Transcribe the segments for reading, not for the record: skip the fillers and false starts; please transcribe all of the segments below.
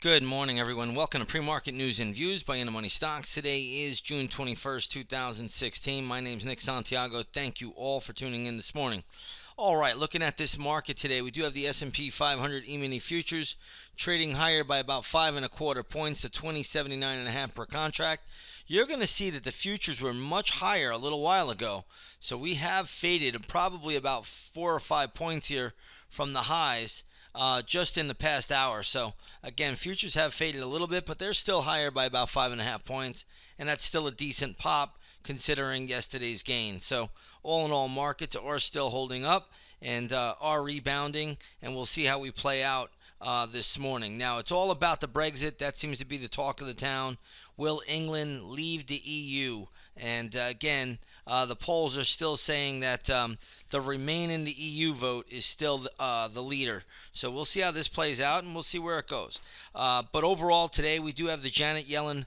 Good morning, everyone. Welcome to Pre-Market News and Views by InTheMoneyStocks. Today is June 21st, 2016. My name is Nick Santiago. Thank you all for tuning in this morning. All right, looking at this market today, we do have the S&P 500 E-mini futures trading higher by about 5.25 points to 2079.5 per contract. You're going to see that the futures were much higher a little while ago, so we have faded probably about 4 or 5 points here from the highs just in the past hour. So again, futures have faded a little bit, but they're still higher by about 5.5 points, and that's still a decent pop considering yesterday's gain. So all in all, markets are still holding up and are rebounding, and we'll see how we play out this morning. Now, it's all about the Brexit. That seems to be the talk of the town. Will England leave the EU? And again, the polls are still saying that the remain in the EU vote is still the leader. So we'll see how this plays out, and we'll see where it goes. But overall, today we do have the Janet Yellen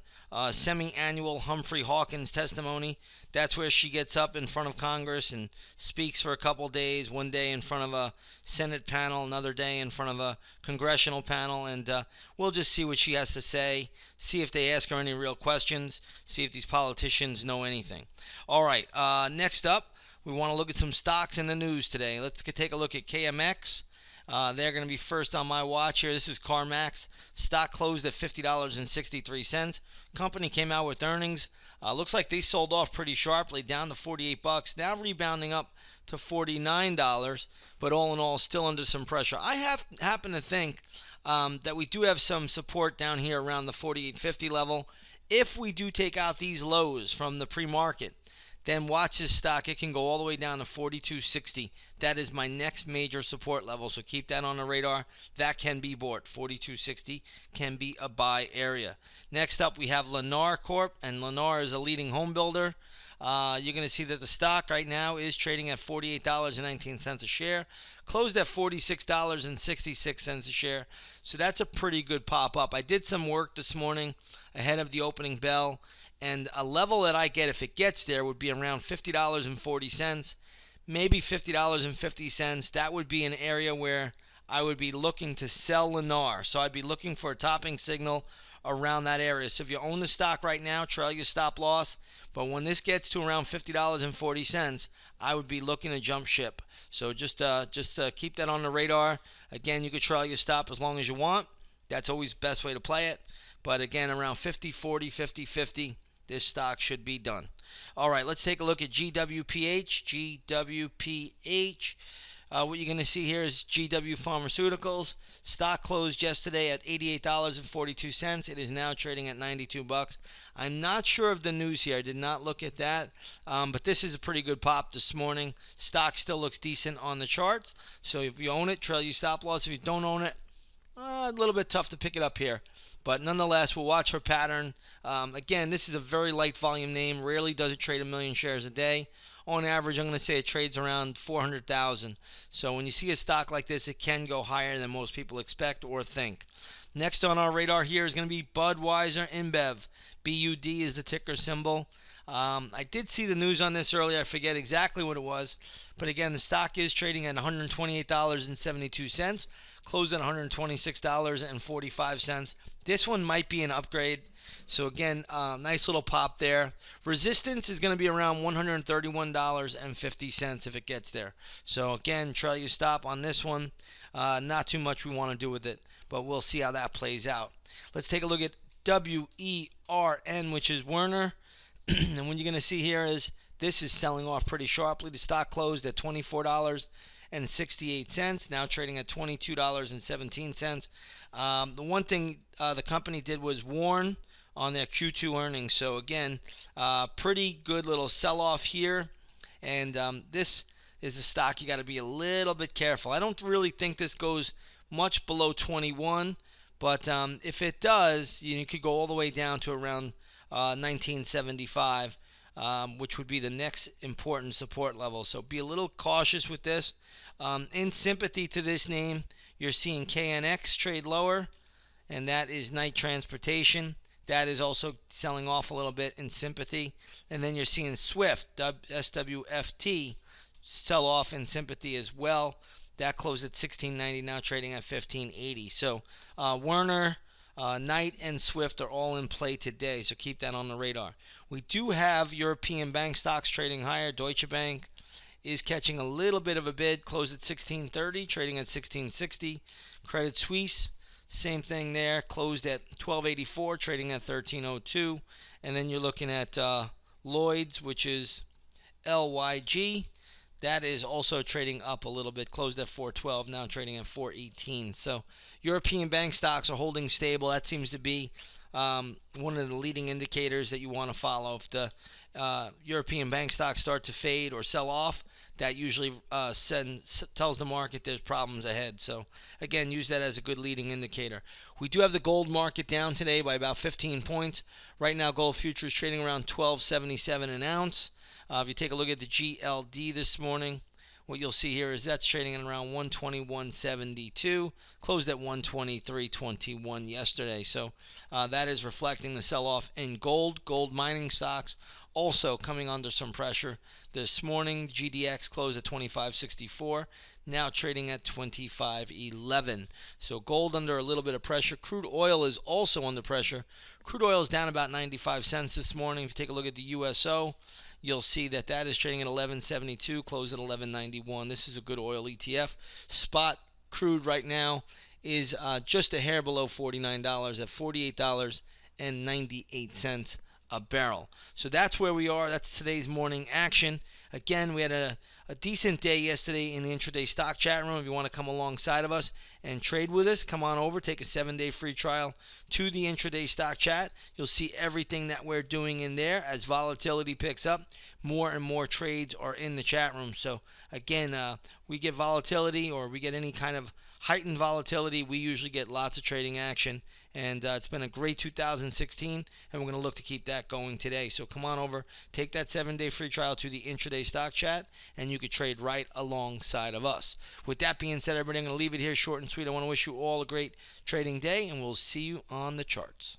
semi-annual Humphrey Hawkins testimony. That's where she gets up in front of Congress and speaks for a couple days, one day in front of a Senate panel, another day in front of a congressional panel, and we'll just see what she has to say, see if they ask her any real questions, see if these politicians know anything. All right, next up, we want to look at some stocks in the news today. Let's take a look at KMX. They're going to be first on my watch here. This is CarMax. Stock closed at $50.63. Company came out with earnings. Looks like they sold off pretty sharply, down to $48. Now rebounding up to $49, but all in all, still under some pressure. I happen to think that we do have some support down here around the $48.50 level. If we do take out these lows from the pre-market, then watch this stock. It can go all the way down to $42.60. That is my next major support level, so keep that on the radar. That can be bought. $42.60 can be a buy area. Next up, we have LNER Corp, and LNER is a leading home builder. You're going to see that the stock right now is trading at $48.19 a share, closed at $46.66 a share. So that's a pretty good pop up. I did some work this morning ahead of the opening bell, and a level that I get if it gets there would be around $50.40, maybe $50.50. That would be an area where I would be looking to sell LNER. So I'd be looking for a topping signal around that area. So if you own the stock right now, trail your stop loss. But when this gets to around $50.40, I would be looking to jump ship. So just keep that on the radar. Again, you could trail your stop as long as you want. That's always the best way to play it. But again, around 50-40, 50-50, this stock should be done. All right, let's take a look at GWPH. GWPH. What you're going to see here is GW Pharmaceuticals. Stock closed yesterday at $88.42. It is now trading at $92. I'm not sure of the news here. I did not look at that, but this is a pretty good pop this morning. Stock still looks decent on the charts. So if you own it, trail your stop loss. If you don't own it, a little bit tough to pick it up here. But nonetheless, we'll watch for pattern. Again, this is a very light volume name. Rarely does it trade 1 million shares a day. On average, I'm going to say it trades around 400,000. So when you see a stock like this, it can go higher than most people expect or think. Next on our radar here is going to be Budweiser InBev. BUD is the ticker symbol. I did see the news on this earlier. I forget exactly what it was. But again, the stock is trading at $128.72. Closed at $126.45. This one might be an upgrade. So again, nice little pop there. Resistance is going to be around $131.50 if it gets there. So again, trail your stop on this one. Not too much we want to do with it, but we'll see how that plays out. Let's take a look at WERN, which is Werner. And what you're going to see here is this is selling off pretty sharply. The stock closed at $24.68, now trading at $22.17. The one thing the company did was warn on their Q2 earnings. So again, pretty good little sell-off here. And this is a stock you got to be a little bit careful. I don't really think this goes much below 21, but if it does, you could go all the way down to around 1975, which would be the next important support level. So be a little cautious with this. In sympathy to this name, you're seeing KNX trade lower, and that is Knight Transportation. That is also selling off a little bit in sympathy. And then you're seeing Swift, SWFT, sell off in sympathy as well. That closed at $16.90, now trading at $15.80. So Werner, Knight and Swift are all in play today, so keep that on the radar. We do have European bank stocks trading higher. Deutsche Bank is catching a little bit of a bid, closed at 1630, trading at 1660. Credit Suisse, same thing there, closed at 1284, trading at 1302. And then you're looking at Lloyds, which is LYG. That is also trading up a little bit, closed at 412, now trading at 418. So European bank stocks are holding stable. That seems to be one of the leading indicators that you want to follow. If the European bank stocks start to fade or sell off, that usually tells the market there's problems ahead. So again, use that as a good leading indicator. We do have the gold market down today by about 15 points. Right now, gold futures trading around $12.77 an ounce. If you take a look at the GLD this morning, what you'll see here is that's trading at around 121.72, closed at 123.21 yesterday. So that is reflecting the sell-off in gold. Gold mining stocks also coming under some pressure. This morning, GDX closed at 25.64, now trading at 25.11. So gold under a little bit of pressure. Crude oil is also under pressure. Crude oil is down about 95 cents this morning. If you take a look at the USO, you'll see that that is trading at 11.72, closed at 11.91. This is a good oil ETF. Spot crude right now is just a hair below $49 at $48.98 a barrel. So that's where we are. That's today's morning action. Again, we had a decent day yesterday in the intraday stock chat room. If you want to come alongside of us and trade with us, come on over. Take a 7-day free trial to the intraday stock chat. You'll see everything that we're doing in there. As volatility picks up, more and more trades are in the chat room. So again, we get volatility, or we get any kind of heightened volatility, we usually get lots of trading action. And it's been a great 2016, and we're going to look to keep that going today. So come on over, take that 7-day free trial to the intraday stock chat, and you could trade right alongside of us. With that being said, everybody, I'm going to leave it here short and sweet. I want to wish you all a great trading day, and we'll see you on the charts.